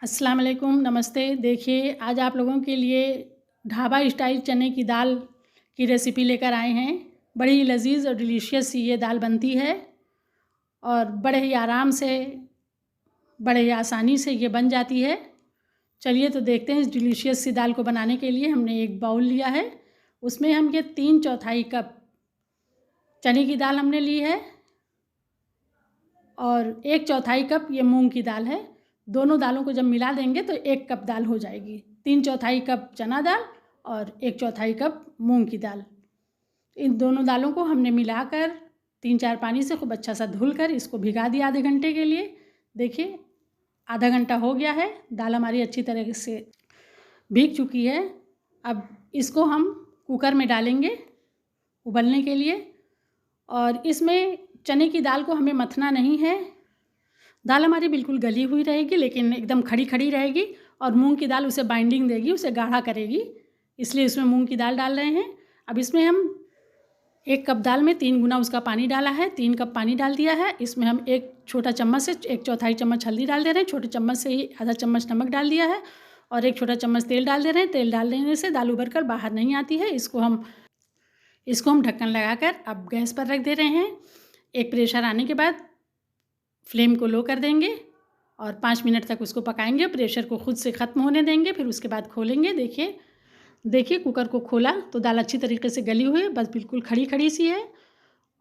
अस्सलाम वालेकुम, नमस्ते। देखिए, आज आप लोगों के लिए ढाबा स्टाइल चने की दाल की रेसिपी लेकर आए हैं। बड़ी ही लज़ीज़ और डिलीशियस ये दाल बनती है और बड़े ही आराम से, बड़े ही आसानी से ये बन जाती है। चलिए तो देखते हैं इस डिलीशियस सी दाल को बनाने के लिए हमने एक बाउल लिया है। उसमें हम ये 3/4 कप चने की दाल हमने ली है और 1/4 कप ये मूंग की दाल है। दोनों दालों को जब मिला देंगे तो 1 कप दाल हो जाएगी। 3/4 कप चना दाल और 1/4 कप मूंग की दाल। इन दोनों दालों को हमने मिलाकर 3-4 पानी से खूब अच्छा सा धुलकर इसको भिगा दिया आधे घंटे के लिए। देखिए, आधा घंटा हो गया है, दाल हमारी अच्छी तरह से भीग चुकी है। अब इसको हम कुकर में डालेंगे उबलने के लिए और इसमें चने की दाल को हमें मथना नहीं है। दाल हमारी बिल्कुल गली हुई रहेगी लेकिन एकदम खड़ी खड़ी रहेगी और मूंग की दाल उसे बाइंडिंग देगी, उसे गाढ़ा करेगी, इसलिए इसमें मूंग की दाल डाल रहे हैं। अब इसमें हम 1 कप दाल में 3 गुना उसका पानी डाला है, 3 कप पानी डाल दिया है। इसमें हम 1 छोटा चम्मच से 1/4 चम्मच हल्दी डाल दे रहे हैं, छोटे चम्मच से ही आधा चम्मच नमक डाल दिया है और 1 छोटा चम्मच तेल डाल दे रहे हैं। तेल डाल देने से दाल उभर कर बाहर नहीं आती है। इसको हम ढक्कन लगाकर अब गैस पर रख दे रहे हैं। एक प्रेशर आने के बाद फ्लेम को लो कर देंगे और 5 मिनट तक उसको पकाएंगे। प्रेशर को खुद से ख़त्म होने देंगे, फिर उसके बाद खोलेंगे। देखिए कुकर को खोला तो दाल अच्छी तरीके से गली हुई है, बस बिल्कुल खड़ी खड़ी सी है।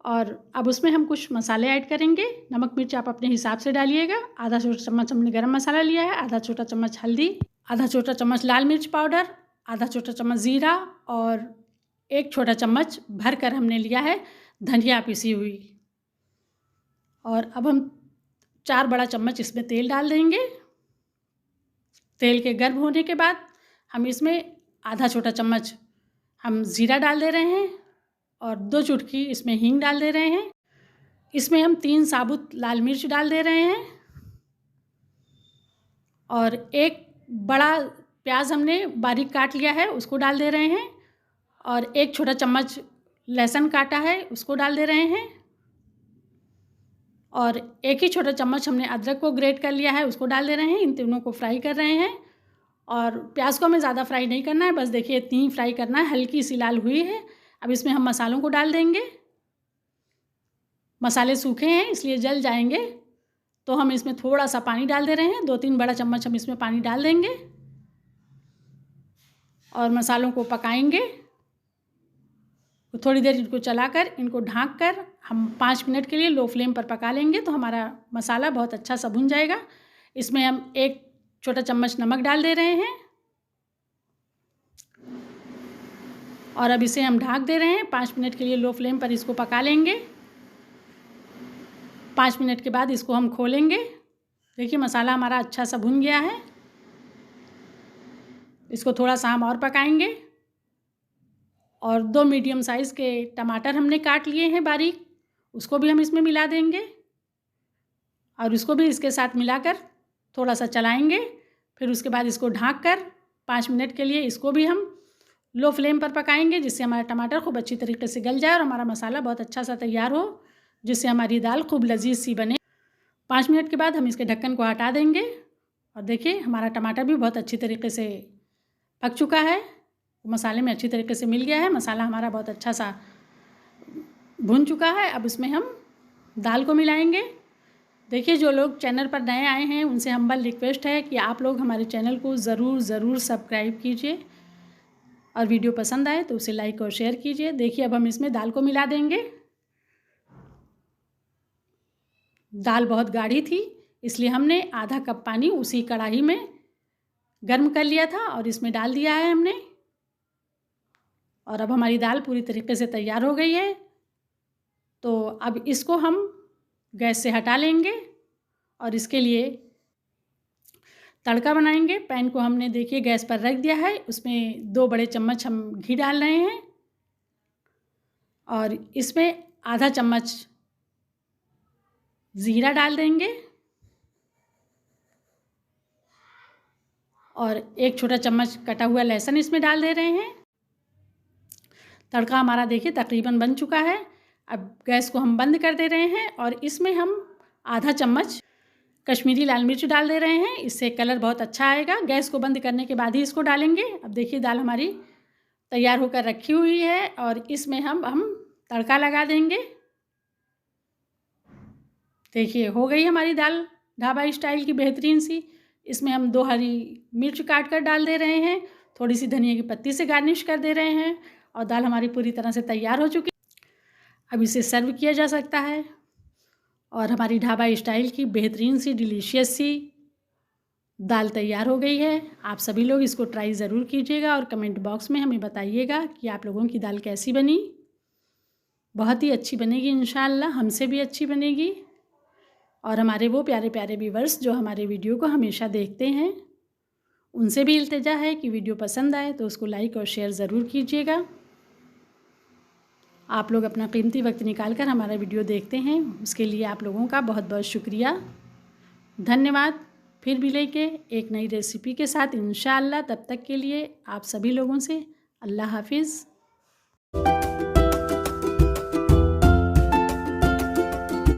और अब उसमें हम कुछ मसाले ऐड करेंगे। नमक मिर्च आप अपने हिसाब से डालिएगा। आधा छोटा चम्मच हमने गरम मसाला लिया है, आधा छोटा चम्मच हल्दी, आधा छोटा चम्मच लाल मिर्च पाउडर, आधा छोटा चम्मच ज़ीरा और 1 छोटा चम्मच भर कर हमने लिया है धनिया पिसी हुई। और अब हम 4 बड़ा चम्मच इसमें तेल डाल देंगे। तेल के गर्म होने के बाद हम इसमें आधा छोटा चम्मच हम ज़ीरा डाल दे रहे हैं और 2 चुटकी इसमें हींग डाल दे रहे हैं। इसमें हम 3 साबुत लाल मिर्च डाल दे रहे हैं और 1 बड़ा प्याज हमने बारीक काट लिया है, उसको डाल दे रहे हैं और 1 छोटा चम्मच लहसुन काटा है, उसको डाल दे रहे हैं और 1 ही छोटा चम्मच हमने अदरक को ग्रेट कर लिया है, उसको डाल दे रहे हैं। इन तीनों को फ्राई कर रहे हैं और प्याज को हमें ज़्यादा फ्राई नहीं करना है, बस देखिए इतनी ही फ्राई करना है, हल्की सी लाल हुई है। अब इसमें हम मसालों को डाल देंगे। मसाले सूखे हैं इसलिए जल जाएंगे, तो हम इसमें थोड़ा सा पानी डाल दे रहे हैं। 2-3 बड़ा चम्मच हम इसमें पानी डाल देंगे और मसालों को पकाएंगे। थोड़ी देर इनको चलाकर, इनको ढाँक कर हम 5 मिनट के लिए लो फ्लेम पर पका लेंगे तो हमारा मसाला बहुत अच्छा सा भुन जाएगा। इसमें हम 1 छोटा चम्मच नमक डाल दे रहे हैं और अब इसे हम ढाँक दे रहे हैं। 5 मिनट के लिए लो फ्लेम पर इसको पका लेंगे। 5 मिनट के बाद इसको हम खोलेंगे। देखिए मसाला हमारा अच्छा सा भुन गया है। इसको थोड़ा सा हम और पकाएंगे और 2 मीडियम साइज़ के टमाटर हमने काट लिए हैं बारीक, उसको भी हम इसमें मिला देंगे और उसको भी इसके साथ मिलाकर थोड़ा सा चलाएंगे। फिर उसके बाद इसको ढाँक कर 5 मिनट के लिए इसको भी हम लो फ्लेम पर पकाएंगे, जिससे हमारा टमाटर खूब अच्छी तरीके से गल जाए और हमारा मसाला बहुत अच्छा सा तैयार हो, जिससे हमारी दाल खूब लजीज सी बने। 5 मिनट के बाद हम इसके ढक्कन को हटा देंगे और देखिए हमारा टमाटर भी बहुत अच्छी तरीके से पक चुका है, मसाले में अच्छी तरीके से मिल गया है। मसाला हमारा बहुत अच्छा सा भुन चुका है। अब इसमें हम दाल को मिलाएंगे। देखिए जो लोग चैनल पर नए आए हैं उनसे हम्बल रिक्वेस्ट है कि आप लोग हमारे चैनल को ज़रूर सब्सक्राइब कीजिए और वीडियो पसंद आए तो उसे लाइक और शेयर कीजिए। देखिए अब हम इसमें दाल को मिला देंगे। दाल बहुत गाढ़ी थी इसलिए हमने आधा कप पानी उसी कढ़ाई में गर्म कर लिया था और इसमें डाल दिया है हमने। और अब हमारी दाल पूरी तरीके से तैयार हो गई है, तो अब इसको हम गैस से हटा लेंगे और इसके लिए तड़का बनाएंगे। पैन को हमने देखिए गैस पर रख दिया है, उसमें 2 बड़े चम्मच हम घी डाल रहे हैं और इसमें आधा चम्मच ज़ीरा डाल देंगे और 1 छोटा चम्मच कटा हुआ लहसुन इसमें डाल दे रहे हैं। तड़का हमारा देखिए तकरीबन बन चुका है। अब गैस को हम बंद कर दे रहे हैं और इसमें हम आधा चम्मच कश्मीरी लाल मिर्च डाल दे रहे हैं, इससे कलर बहुत अच्छा आएगा। गैस को बंद करने के बाद ही इसको डालेंगे। अब देखिए दाल हमारी तैयार होकर रखी हुई है और इसमें हम तड़का लगा देंगे। देखिए हो गई हमारी दाल ढाबा स्टाइल की बेहतरीन सी। इसमें हम 2 हरी मिर्च काट कर डाल दे रहे हैं, थोड़ी सी धनिया की पत्ती से गार्निश कर दे रहे हैं और दाल हमारी पूरी तरह से तैयार हो चुकी है। अब इसे सर्व किया जा सकता है और हमारी ढाबा स्टाइल की बेहतरीन सी डिलीशियस सी दाल तैयार हो गई है। आप सभी लोग इसको ट्राई ज़रूर कीजिएगा और कमेंट बॉक्स में हमें बताइएगा कि आप लोगों की दाल कैसी बनी। बहुत ही अच्छी बनेगी इंशाअल्लाह, हमसे भी अच्छी बनेगी। और हमारे वो प्यारे प्यारे व्यूअर्स जो हमारे वीडियो को हमेशा देखते हैं, उनसे भी इल्तिजा है कि वीडियो पसंद आए तो उसको लाइक और शेयर ज़रूर कीजिएगा। आप लोग अपना कीमती वक्त निकाल कर हमारा वीडियो देखते हैं, उसके लिए आप लोगों का बहुत बहुत शुक्रिया, धन्यवाद। फिर मिलेंगे एक नई रेसिपी के साथ इंशाअल्लाह। तब तक के लिए आप सभी लोगों से अल्लाह हाफिज़।